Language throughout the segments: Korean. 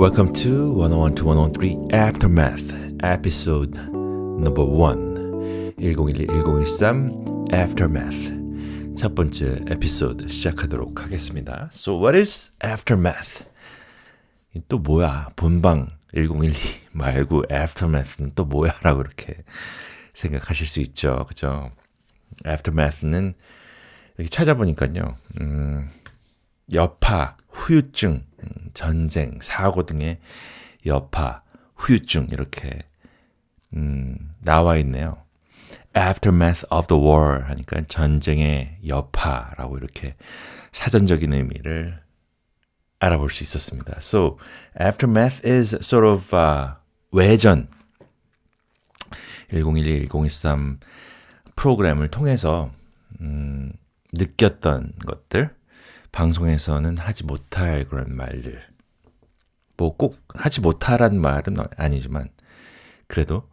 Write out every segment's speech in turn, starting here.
Welcome to 101 to 103 Aftermath episode number 1 1011-1013 Aftermath 첫 번째 에피소드 시작하도록 하겠습니다. So what is Aftermath? 또 뭐야? 본방 1012 말고 Aftermath는 또 뭐야? 라고 이렇게 생각하실 수 있죠. 그죠? Aftermath는 이렇게 찾아보니까요. 여파, 후유증, 전쟁, 사고 등의 여파, 후유증 이렇게 나와 있네요. Aftermath of the war 하니까 전쟁의 여파라고 이렇게 사전적인 의미를 알아볼 수 있었습니다. So, Aftermath is sort of 외전 1012-1013 프로그램을 통해서 느꼈던 것들 방송에서는 하지 못할 그런 말들 뭐 꼭 하지 못하란 말은 아니지만 그래도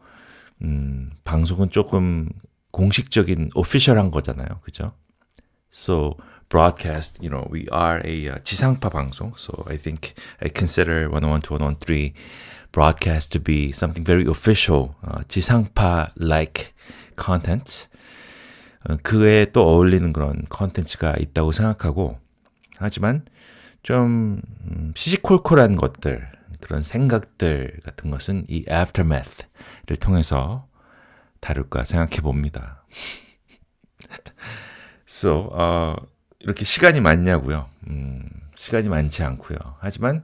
방송은 조금 공식적인 오피셜한 거잖아요. 그죠? So broadcast, you know, we are a 지상파 방송. So I think I consider 101 to 103 broadcast to be something very official, 지상파-like content. 그에 또 어울리는 그런 컨텐츠가 있다고 생각하고 하지만 좀 시시콜콜한 것들, 그런 생각들 같은 것은 이 Aftermath를 통해서 다룰까 생각해 봅니다. So, 이렇게 시간이 많냐고요? 시간이 많지 않고요. 하지만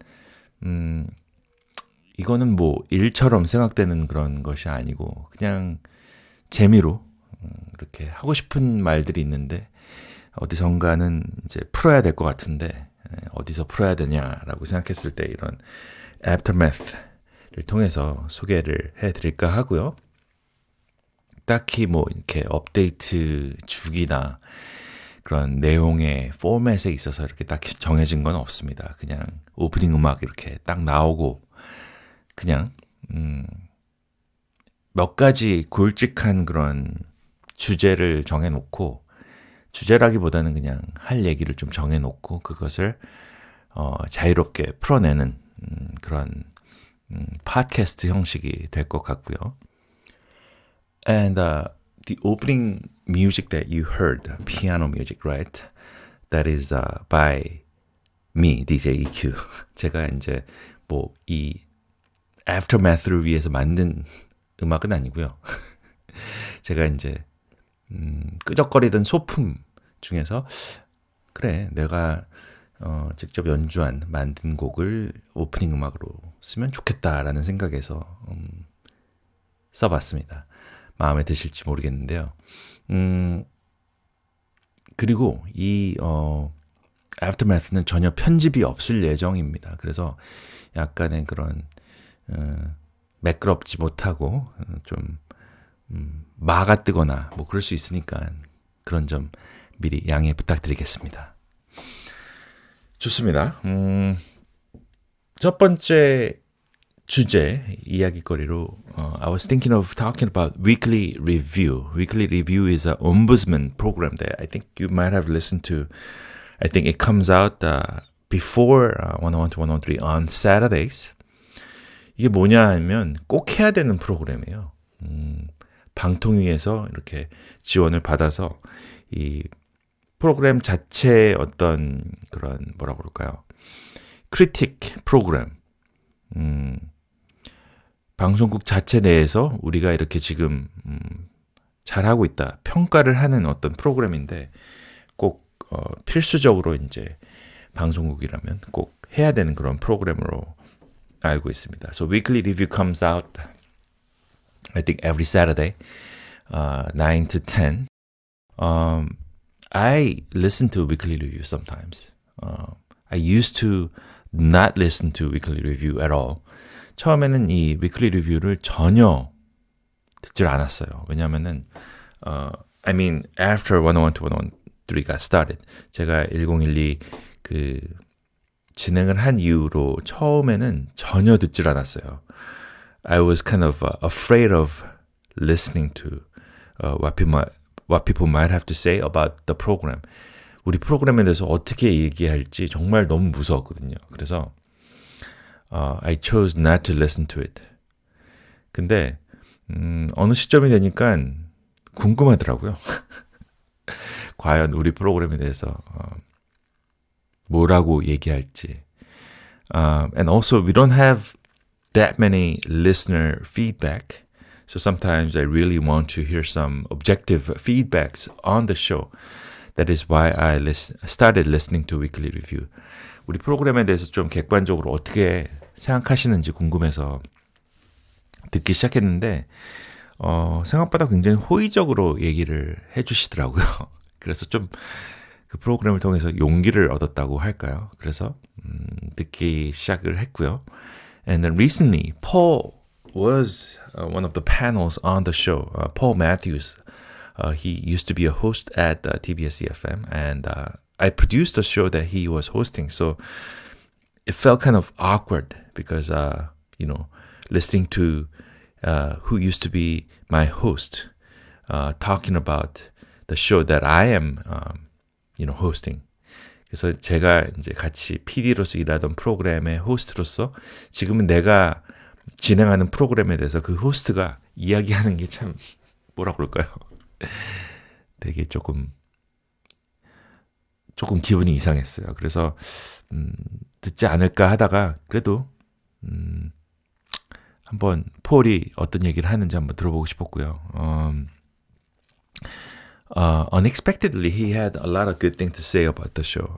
이거는 뭐 일처럼 생각되는 그런 것이 아니고 그냥 재미로 이렇게 하고 싶은 말들이 있는데 어디선가는 이제 풀어야 될 것 같은데 어디서 풀어야 되냐라고 생각했을 때 이런 Aftermath를 통해서 소개를 해드릴까 하고요. 딱히 뭐 이렇게 업데이트 주기나 그런 내용의 포맷에 있어서 이렇게 딱 정해진 건 없습니다. 그냥 오프닝 음악 이렇게 딱 나오고 그냥 몇 가지 굵직한 그런 주제를 정해놓고 주제라기보다는 그냥 할 얘기를 좀 정해놓고 그것을 자유롭게 풀어내는 그런 팟캐스트 형식이 될 것 같고요. And the opening music that you heard, piano music, right? That is by me, DJ EQ. 제가 이제 뭐 이 Aftermath를 위해서 만든 음악은 아니고요. 제가 이제 끄적거리던 소품 중에서 그래 내가 직접 연주한 만든 곡을 오프닝 음악으로 쓰면 좋겠다라는 생각에서 써봤습니다. 마음에 드실지 모르겠는데요. 그리고 이 Aftermath는 전혀 편집이 없을 예정입니다. 그래서 약간의 그런 매끄럽지 못하고 좀 마가 뜨거나 뭐 그럴 수 있으니까 그런 점 미리 양해 부탁드리겠습니다. 좋습니다. 첫 번째 주제 이야기거리로 I was thinking of talking about Weekly Review. Weekly Review is an ombudsman program that I think you might have listened to. I think it comes out before 101 to 103 on Saturdays. 이게 뭐냐 하면 꼭 해야 되는 프로그램이에요. 방통위에서 이렇게 지원을 받아서 이 프로그램 자체의 어떤 그런 뭐라고 그럴까요? 크리틱 프로그램. 방송국 자체 내에서 우리가 이렇게 지금 잘하고 있다. 평가를 하는 어떤 프로그램인데 꼭 필수적으로 이제 방송국이라면 꼭 해야 되는 그런 프로그램으로 알고 있습니다. So Weekly Review comes out I think every Saturday, 9 to 10. I listen to Weekly Review sometimes. I used to not listen to Weekly Review at all. 처음에는 이 Weekly Review를 전혀 듣질 않았어요. 왜냐하면은, I mean, after 101 to 103 got started, 제가 1012 그 진행을 한 이후로 처음에는 전혀 듣질 않았어요. I was kind of afraid of listening to what people might have to say about the program. 우리 프로그램에 대해서 어떻게 얘기할지 정말 너무 무서웠거든요. 그래서 I chose not to listen to it. 근데 어느 시점이 되니까 궁금하더라고요. 과연 우리 프로그램에 대해서 뭐라고 얘기할지. And also, we don't have that many listener feedback. So sometimes I really want to hear some objective feedbacks on the show. That is why I started listening to Weekly Review. 우리 프로그램에 대해서 좀 객관적으로 어떻게 생각하시는지 궁금해서 듣기 시작했는데 생각보다 굉장히 호의적으로 얘기를 해주시더라고요. 그래서 좀 그 프로그램을 통해서 용기를 얻었다고 할까요? 그래서 듣기 시작을 했고요. And then recently, Paul was one of the panels on the show. Paul Matthews, he used to be a host at TBS EFM, and I produced the show that he was hosting. So it felt kind of awkward because, listening to who used to be my host talking about the show that I am, hosting. 그래서 제가 이제 같이 PD로서 일하던 프로그램의 호스트로서 지금은 내가 진행하는 프로그램에 대해서 그 호스트가 이야기하는 게 참 뭐라 그럴까요? 되게 조금 기분이 이상했어요. 그래서 듣지 않을까 하다가 그래도 한번 폴이 어떤 얘기를 하는지 한번 들어보고 싶었고요. Unexpectedly, he had a lot of good things to say about the show.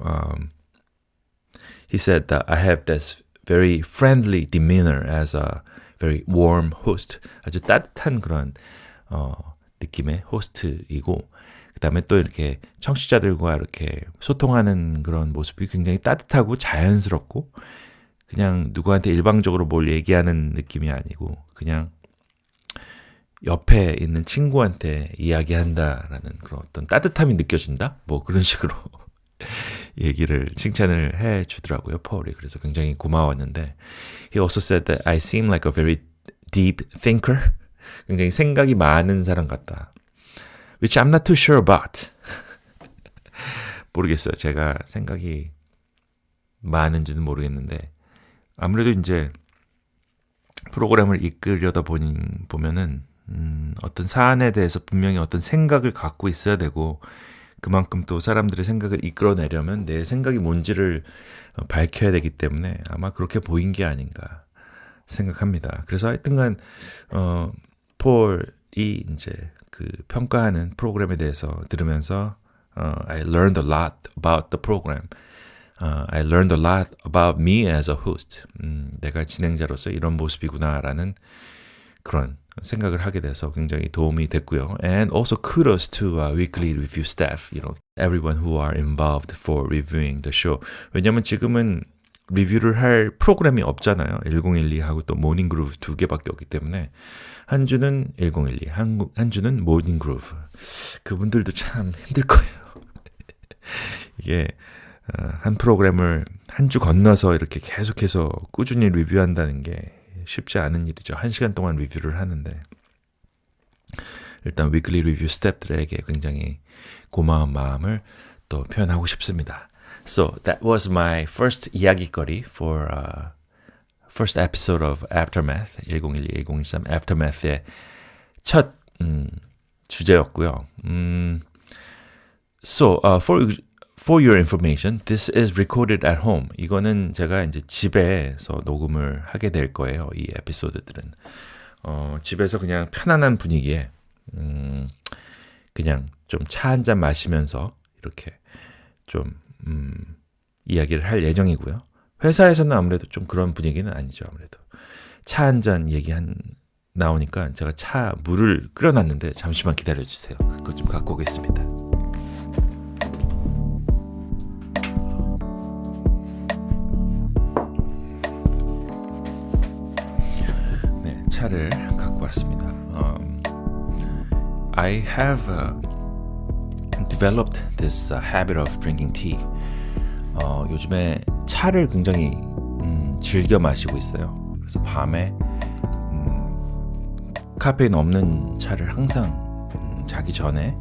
He said that I have this very friendly demeanor as a very warm host. 아주 따뜻한 그런 느낌의 호스트이고 그 다음에 또 이렇게 청취자들과 이렇게 소통하는 그런 모습이 굉장히 따뜻하고 자연스럽고 그냥 누구한테 일방적으로 뭘 얘기하는 느낌이 아니고 그냥 옆에 있는 친구한테 이야기한다라는 그런 어떤 따뜻함이 느껴진다? 뭐 그런 식으로 칭찬을 해 주더라고요, 폴이. 그래서 굉장히 고마웠는데 He also said that I seem like a very deep thinker. 굉장히 생각이 많은 사람 같다. Which I'm not too sure about. 모르겠어요. 제가 생각이 많은지는 모르겠는데 아무래도 이제 프로그램을 이끌려다 보면은 어떤 사안에 대해서 분명히 어떤 생각을 갖고 있어야 되고 그만큼 또 사람들의 생각을 이끌어내려면 내 생각이 뭔지를 밝혀야 되기 때문에 아마 그렇게 보인 게 아닌가 생각합니다. 그래서 하여튼간 폴이 이제 그 평가하는 프로그램에 대해서 들으면서 I learned a lot about the program. I learned a lot about me as a host. 내가 진행자로서 이런 모습이구나라는 그런 생각을 하게 돼서 굉장히 도움이 됐고요. And also kudos to Weekly Review staff, everyone who are involved for reviewing the show. 왜냐면 지금은 리뷰를 할 프로그램이 없잖아요. 1012하고 또 모닝 그루브 두 개밖에 없기 때문에 한 주는 1012, 한 주는 모닝 그루브. 그분들도 참 힘들 거예요. 이게 한 프로그램을 한 주 건너서 이렇게 계속해서 꾸준히 리뷰한다는 게 쉽지 않은 일이죠. 1시간 동안 리뷰를 하는데 일단 위클리 리뷰 스태프들에게 굉장히 고마운 마음을 또 표현하고 싶습니다. So that was my first 이야기거리 for first episode of Aftermath 1012-1013 Aftermath의 첫 주제였고요. So for your information, this is recorded at home. 이거는 제가 이제 집에서 녹음을 하게 될 거예요. 이 에피소드들은 집에서 그냥 편안한 분위기에 그냥 좀 차 한 잔 마시면서 이렇게 좀 이야기를 할 예정이고요. 회사에서는 아무래도 좀 그런 분위기는 아니죠. 아무래도 차 한 잔 나오니까 제가 물을 끓여놨는데 잠시만 기다려주세요. 그거 좀 갖고 오겠습니다. 네, 차를 갖고 왔습니다. I have developed this habit of drinking tea. 요즘에 차를 굉장히 즐겨 마시고 있어요. 그래서 밤에 카페인 없는 차를 항상 자기 전에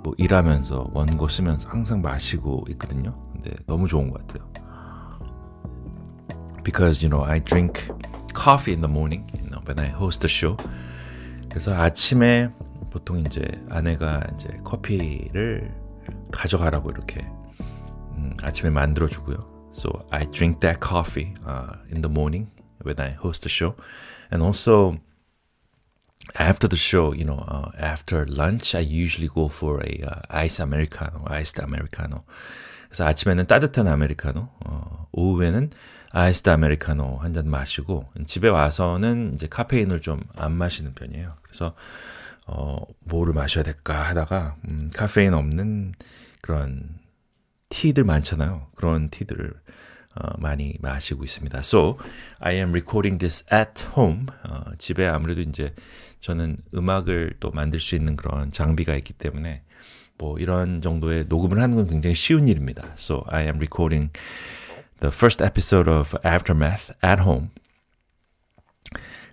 뭐 일하면서 원고 쓰면서 항상 마시고 있거든요. 근데 너무 좋은 것 같아요. because I drink coffee in the morning when I host the show. 그래서 아침에 보통 이제 아내가 이제 커피를 가져가라고 이렇게 아침에 만들어 주고요. So I drink that coffee in the morning when I host the show, and also after the show, after lunch, I usually go for a iced americano. 그래서 아침에는 따뜻한 아메리카노, 오후에는 아이스드 아메리카노 한 잔 마시고 집에 와서는 이제 카페인을 좀 안 마시는 편이에요. 그래서 뭐를 마셔야 될까 하다가 카페인 없는 그런 티들 많잖아요. 그런 티들을 많이 마시고 있습니다. So, I am recording this at home. 집에 아무래도 이제 저는 음악을 또 만들 수 있는 그런 장비가 있기 때문에 뭐 이런 정도의 녹음을 하는 건 굉장히 쉬운 일입니다. So, I am recording the first episode of Aftermath at home.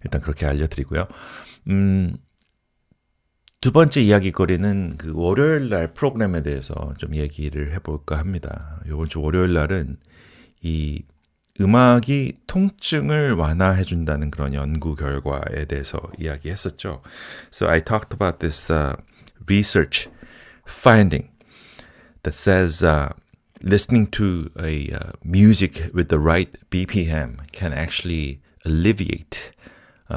일단 그렇게 알려드리고요. 두 번째 이야기거리는 그 월요일 날 프로그램에 대해서 좀 얘기를 해볼까 합니다. 이번 주 월요일 날은 이 음악이 통증을 완화해준다는 그런 연구 결과에 대해서 이야기했었죠. So I talked about this research finding that says listening to a music with the right BPM can actually alleviate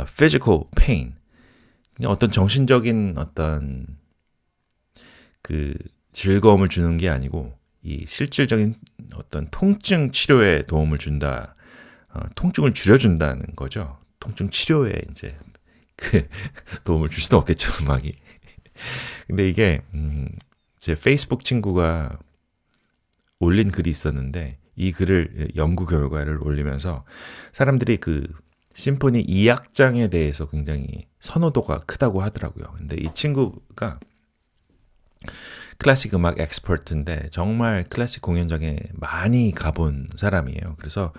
physical pain. 어떤 정신적인 어떤 그 즐거움을 주는 게 아니고 이 실질적인 어떤 통증 치료에 도움을 준다, 통증을 줄여준다는 거죠. 통증 치료에 이제 그 도움을 줄 수는 없겠죠, 음악이. 근데 이게 제 페이스북 친구가 올린 글이 있었는데 이 글을 연구 결과를 올리면서 사람들이 그 심포니 2악장에 대해서 굉장히 선호도가 크다고 하더라고요. 근데 이 친구가 클래식 음악 엑스퍼트인데 정말 클래식 공연장에 많이 가본 사람이에요. 그래서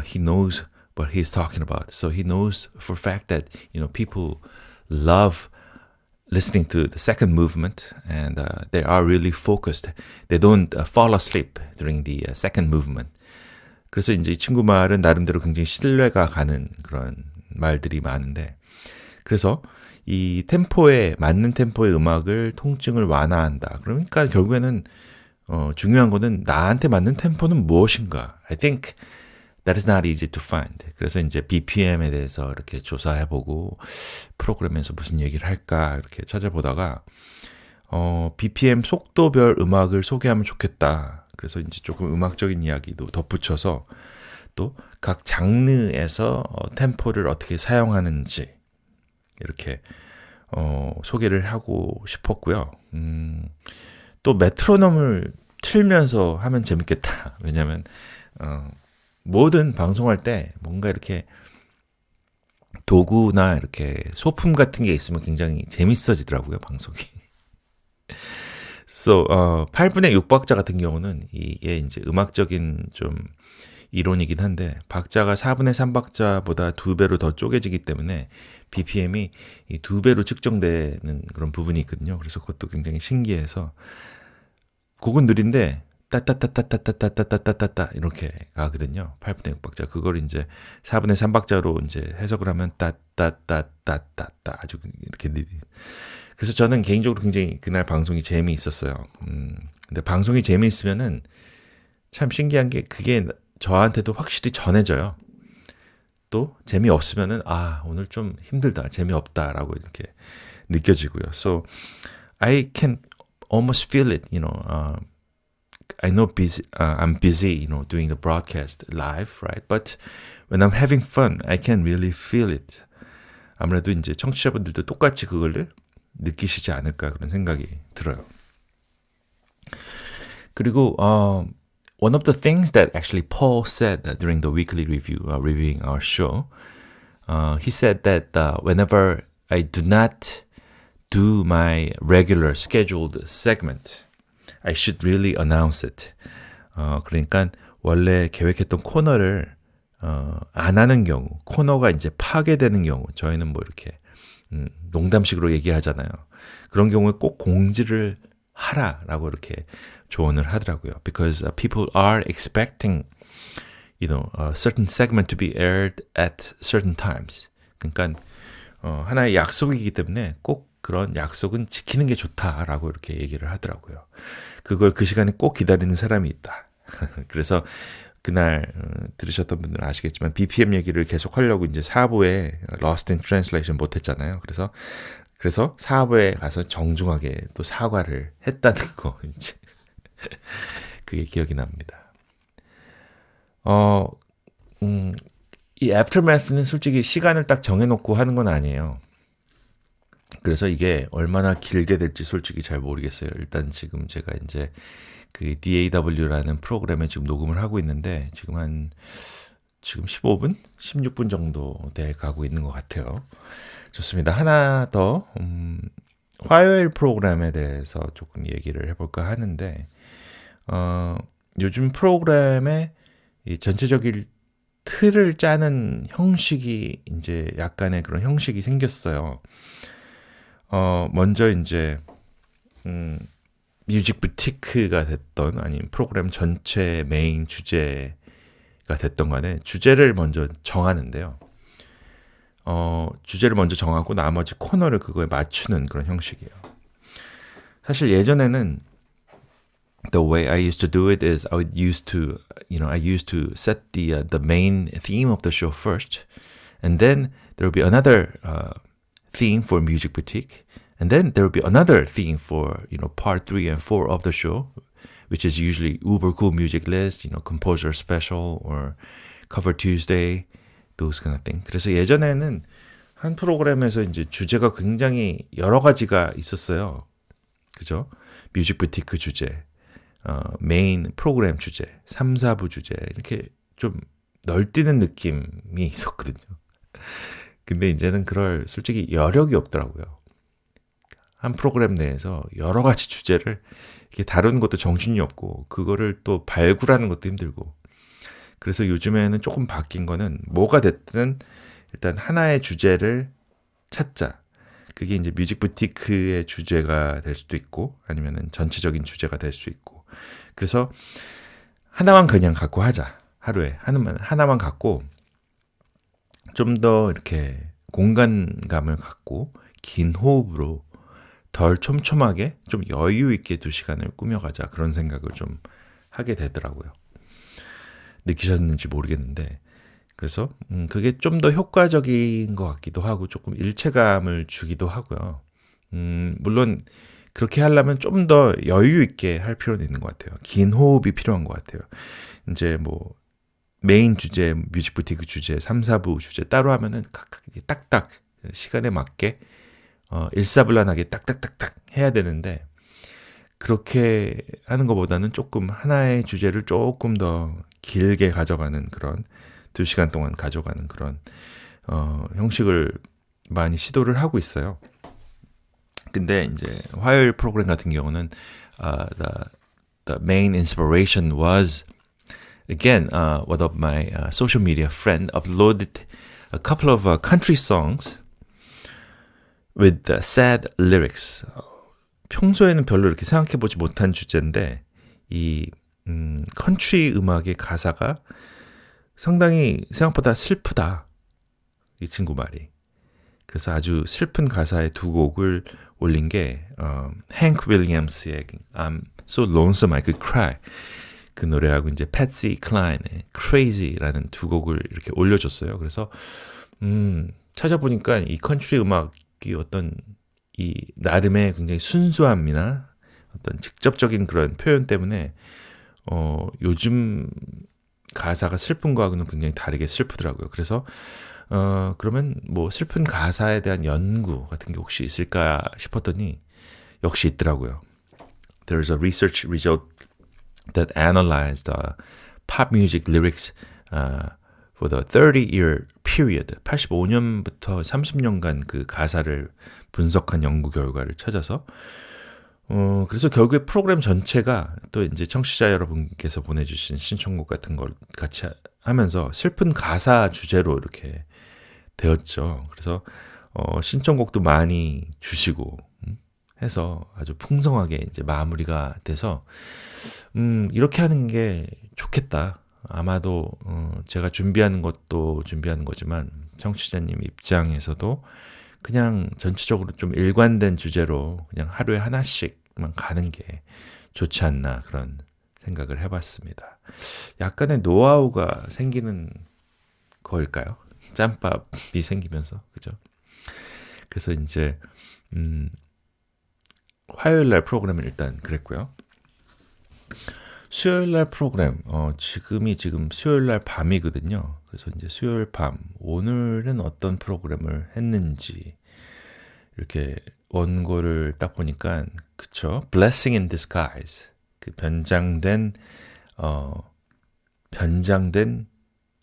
he knows what he's talking about. So he knows for a fact that people love listening to the second movement and they are really focused. They don't fall asleep during the second movement. 그래서 이제 이 친구 말은 나름대로 굉장히 신뢰가 가는 그런 말들이 많은데 그래서 이 템포에 맞는 템포의 음악을 통증을 완화한다. 그러니까 결국에는 중요한 거는 나한테 맞는 템포는 무엇인가. I think that is not easy to find. 그래서 이제 BPM에 대해서 이렇게 조사해보고 프로그램에서 무슨 얘기를 할까 이렇게 찾아보다가 BPM 속도별 음악을 소개하면 좋겠다. 그래서 이제 조금 음악적인 이야기도 덧붙여서 또 각 장르에서 템포를 어떻게 사용하는지 이렇게 소개를 하고 싶었고요. 또 메트로놈을 틀면서 하면 재밌겠다. 왜냐하면 모든 방송할 때 뭔가 이렇게 도구나 이렇게 소품 같은 게 있으면 굉장히 재밌어지더라고요, 방송이. So, 8분의 6박자 같은 경우는 이게 이제 음악적인 좀 이론이긴 한데 박자가 4분의 3박자보다 2배로 더 쪼개지기 때문에 BPM이 이 2배로 측정되는 그런 부분이 있거든요. 그래서 그것도 굉장히 신기해서 곡은 느린데 따따따따따따따따따따 이렇게 가거든요. 8분의 6박자. 그걸 이제 4분의 3박자로 이제 해석을 하면 따따따따따따 아주 이렇게 느린. 그래서 저는 개인적으로 굉장히 그날 방송이 재미있었어요. 근데 방송이 재미있으면은 참 신기한 게 그게 저한테도 확실히 전해져요. 또 재미없으면은 오늘 좀 힘들다, 재미없다라고 이렇게 느껴지고요. So I can almost feel it, I know I'm busy, doing the broadcast live, right? But when I'm having fun, I can really feel it. 아무래도 이제 청취자분들도 똑같이 그걸 느끼시지 않을까 그런 생각이 들어요. 그리고 one of the things that actually Paul said during the weekly review, reviewing our show, he said that whenever I do not do my regular scheduled segment, I should really announce it. 그러니까 원래 계획했던 코너를 안 하는 경우, 코너가 이제 파괴되는 경우, 저희는 뭐 이렇게 농담식으로 얘기하잖아요. 그런 경우에 꼭 공지를 하라라고 이렇게 조언을 하더라고요. Because people are expecting, a certain segment to be aired at certain times. 그러니까 하나의 약속이기 때문에 꼭 그런 약속은 지키는 게 좋다라고 이렇게 얘기를 하더라고요. 그걸 그 시간에 꼭 기다리는 사람이 있다. 그래서 그날 들으셨던 분들은 아시겠지만 BPM 얘기를 계속 하려고 이제 4부에 Lost in Translation 못했잖아요. 그래서 4부에 가서 정중하게 또 사과를 했다는 거 이제 그게 기억이 납니다. 이 Aftermath는 솔직히 시간을 딱 정해놓고 하는 건 아니에요. 그래서 이게 얼마나 길게 될지 솔직히 잘 모르겠어요. 일단 지금 제가 이제 그 DAW라는 프로그램에 지금 녹음을 하고 있는데 지금 15분? 16분 정도 돼 가고 있는 것 같아요. 좋습니다. 하나 더 화요일 프로그램에 대해서 조금 얘기를 해볼까 하는데 요즘 프로그램의 이 전체적인 틀을 짜는 형식이 이제 약간의 그런 형식이 생겼어요. 먼저 이제 뮤직 부티크가 됐던 아니면 프로그램 전체 메인 주제가 됐던 간에 주제를 먼저 정하는데요. 주제를 먼저 정하고 나머지 코너를 그거에 맞추는 그런 형식이에요. 사실 예전에는 the way I used to do it is I used to set the main theme of the show first, and then there will be another theme for Music Boutique, and then there will be another theme for part 3 and 4 of the show, which is usually uber cool music list, composer special or cover Tuesday, those kind of thing. 그래서 예전에는 한 프로그램에서 이제 주제가 굉장히 여러 가지가 있었어요. 그죠? 뮤직 부티크 주제, 메인 프로그램 주제, 3, 4부 주제 이렇게 좀 널뛰는 느낌이 있었거든요. 근데 이제는 그럴 솔직히 여력이 없더라고요. 한 프로그램 내에서 여러 가지 주제를 이렇게 다루는 것도 정신이 없고 그거를 또 발굴하는 것도 힘들고 그래서 요즘에는 조금 바뀐 거는 뭐가 됐든 일단 하나의 주제를 찾자. 그게 이제 뮤직 부티크의 주제가 될 수도 있고 아니면은 전체적인 주제가 될 수 있고 그래서 하나만 그냥 갖고 하자. 하루에 하나만 갖고 좀 더 이렇게 공간감을 갖고 긴 호흡으로 덜 촘촘하게 좀 여유 있게 2시간을 꾸며가자 그런 생각을 좀 하게 되더라고요. 느끼셨는지 모르겠는데 그래서 그게 좀 더 효과적인 것 같기도 하고 조금 일체감을 주기도 하고요. 물론 그렇게 하려면 좀 더 여유 있게 할 필요는 있는 것 같아요. 긴 호흡이 필요한 것 같아요. 이제 뭐 메인 주제, 뮤직 부티크 주제, 3, 4부 주제 따로 하면은 각각 딱딱 시간에 맞게 일사불란하게 딱딱딱딱 해야 되는데 그렇게 하는 것보다는 조금 하나의 주제를 조금 더 길게 가져가는 그런 2시간 동안 가져가는 그런 형식을 많이 시도를 하고 있어요. 근데 이제 화요일 프로그램 같은 경우는 the main inspiration was again one of my social media friend uploaded a couple of country songs with sad lyrics. 평소에는 별로 이렇게 생각해보지 못한 주제인데 이 컨트리 음악의 가사가 상당히 생각보다 슬프다. 이 친구 말이. 그래서 아주 슬픈 가사의 2곡을 올린 게 행크 윌리엄스의 I'm so lonesome I could cry 그 노래하고 이제 패티 클라인의 Crazy라는 2곡을 이렇게 올려줬어요. 그래서 찾아보니까 이 컨트리 음악이 어떤 이 나름의 굉장히 순수함이나 어떤 직접적인 그런 표현 때문에 요즘 가사가 슬픈 거하고는 굉장히 다르게 슬프더라고요. 그래서 그러면 뭐 슬픈 가사에 대한 연구 같은 게 혹시 있을까 싶었더니 역시 있더라고요. There's a research result that analyzed pop music lyrics for the 30-year period, 85년부터 30년간 그 가사를 분석한 연구 결과를 찾아서 그래서 결국에 프로그램 전체가 또 이제 청취자 여러분께서 보내주신 신청곡 같은 걸 같이 하면서 슬픈 가사 주제로 이렇게 되었죠. 그래서 신청곡도 많이 주시고 해서 아주 풍성하게 이제 마무리가 돼서 이렇게 하는 게 좋겠다. 아마도 제가 준비하는 것도 준비하는 거지만 청취자님 입장에서도 그냥 전체적으로 좀 일관된 주제로 그냥 하루에 하나씩만 가는 게 좋지 않나 그런 생각을 해봤습니다. 약간의 노하우가 생기는 거일까요? 짬밥이 생기면서 그죠? 그래서 이제 화요일 날 프로그램은 일단 그랬고요. 수요일 날 프로그램 지금 수요일 날 밤이거든요. 그래서 이제 수요일 밤 오늘은 어떤 프로그램을 했는지 이렇게 원고를 딱 보니까 그쵸? Blessing in disguise. 그 변장된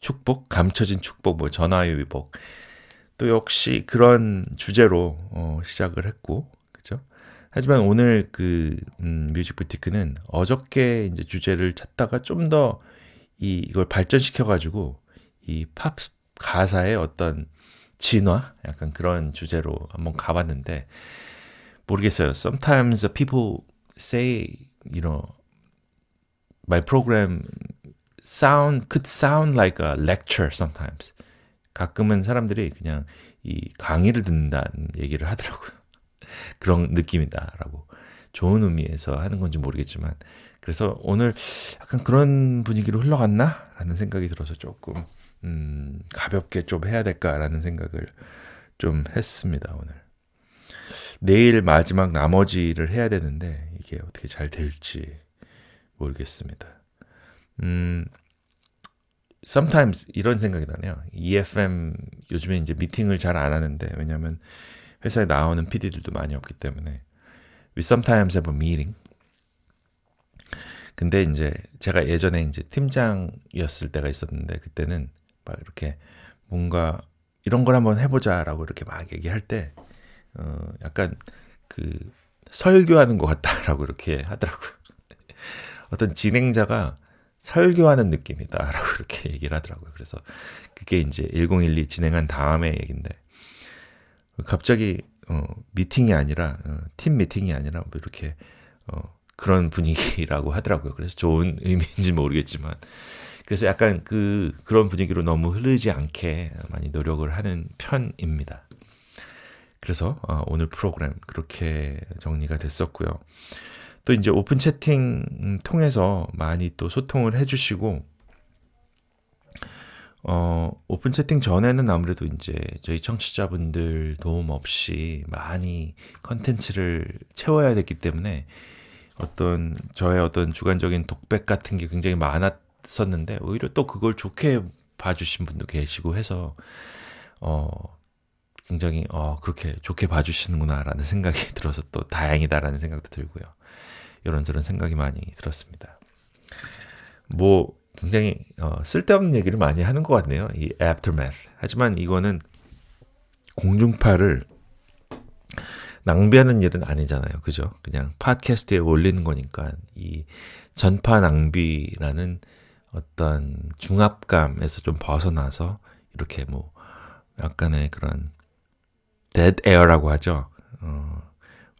축복, 감춰진 축복, 뭐 전화위복. 또 역시 그런 주제로 시작을 했고, 그죠? 하지만 오늘 그 뮤직 부티크는 어저께 이제 주제를 찾다가 좀 더 이걸 발전시켜 가지고 이 팝 가사의 어떤 진화, 약간 그런 주제로 한번 가봤는데 모르겠어요. Sometimes people say, my program could sound like a lecture sometimes. 가끔은 사람들이 그냥 이 강의를 듣는다는 얘기를 하더라고요. 그런 느낌이다라고. 좋은 의미에서 하는 건지 모르겠지만 그래서 오늘 약간 그런 분위기로 흘러갔나? 라는 생각이 들어서 조금 가볍게 좀 해야 될까라는 생각을 좀 했습니다. 오늘. 내일 마지막 나머지를 해야 되는데 이게 어떻게 잘 될지 모르겠습니다. sometimes 이런 생각이 나네요. EFM 요즘에 이제 미팅을 잘 안 하는데 왜냐하면 회사에 나오는 PD들도 많이 없기 때문에 we sometimes have a meeting. 근데 이제 제가 예전에 이제 팀장이었을 때가 있었는데 그때는 막 이렇게 뭔가 이런 걸 한번 해보자라고 이렇게 막 얘기할 때 약간 그 설교하는 것 같다라고 이렇게 하더라고요. 어떤 진행자가 설교하는 느낌이다라고 이렇게 얘기를 하더라고요. 그래서 그게 이제 1012 진행한 다음에 얘기인데 갑자기 미팅이 아니라 팀 미팅이 아니라 뭐 이렇게 그런 분위기라고 하더라고요. 그래서 좋은 의미인지 모르겠지만 그래서 약간 그런 분위기로 너무 흐르지 않게 많이 노력을 하는 편입니다. 그래서 오늘 프로그램 그렇게 정리가 됐었고요. 또 이제 오픈 채팅 통해서 많이 또 소통을 해주시고 오픈 채팅 전에는 아무래도 이제 저희 청취자분들 도움 없이 많이 컨텐츠를 채워야 됐기 때문에 저의 어떤 주관적인 독백 같은 게 굉장히 많았었는데 오히려 또 그걸 좋게 봐주신 분도 계시고 해서 굉장히 그렇게 좋게 봐주시는구나라는 생각이 들어서 또 다행이다라는 생각도 들고요. 이런저런 생각이 많이 들었습니다. 뭐 굉장히 쓸데없는 얘기를 많이 하는 것 같네요. 이 Aftermath. 하지만 이거는 공중파를 낭비하는 일은 아니잖아요. 그죠? 그냥 팟캐스트에 올리는 거니까 이 전파 낭비라는 어떤 중압감에서 좀 벗어나서 이렇게 뭐 약간의 그런 dead air라고 하죠.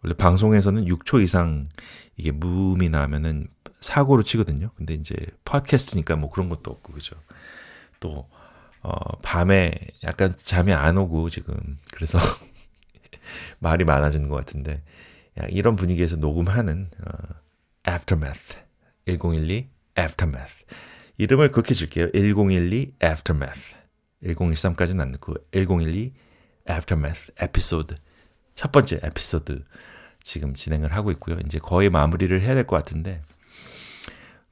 원래 방송에서는 6초 이상 이게 무음이 나면은 사고로 치거든요. 근데 이제 팟캐스트니까 뭐 그런 것도 없고 그죠. 또 밤에 약간 잠이 안 오고 지금 그래서 말이 많아지는 것 같은데 이런 분위기에서 녹음하는 Aftermath 1012 Aftermath 이름을 그렇게 줄게요. 1012 Aftermath 1013까지는 안 넣고 1012 Aftermath 에피소드 첫 번째 에피소드 지금 진행을 하고 있고요. 이제 거의 마무리를 해야 될 것 같은데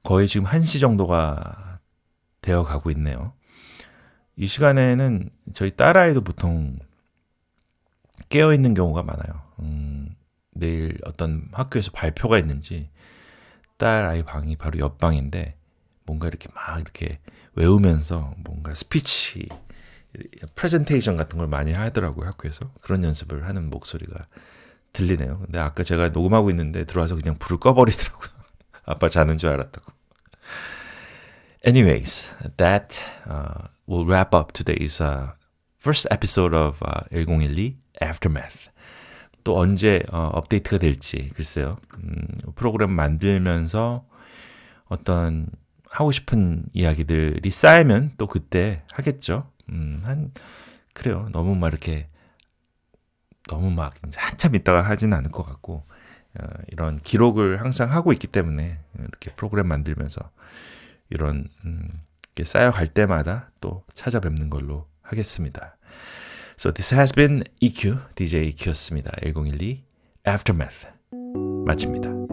거의 지금 1시 정도가 되어 가고 있네요. 이 시간에는 저희 딸아이도 보통 깨어있는 경우가 많아요. 내일 어떤 학교에서 발표가 있는지 딸아이 방이 바로 옆방인데 뭔가 이렇게 막 이렇게 외우면서 뭔가 스피치, 프레젠테이션 같은 걸 많이 하더라고요. 학교에서. 그런 연습을 하는 목소리가 들리네요. 근데 아까 제가 녹음하고 있는데 들어와서 그냥 불을 꺼버리더라고요. 아빠 자는 줄 알았다고. Anyways, that will wrap up today's first episode of 1012 Aftermath. 또 언제 업데이트가 될지 글쎄요. 프로그램 만들면서 어떤 하고 싶은 이야기들이 쌓이면 또 그때 하겠죠. 그래요. 너무 막 이렇게 너무 막 한참 있다가 하진 않을 것 같고 이런 기록을 항상 하고 있기 때문에 이렇게 프로그램 만들면서 이런 이렇게 쌓여갈 때마다 또 찾아뵙는 걸로 하겠습니다. So this has been EQ, DJ EQ였습니다. 1012 Aftermath 마칩니다.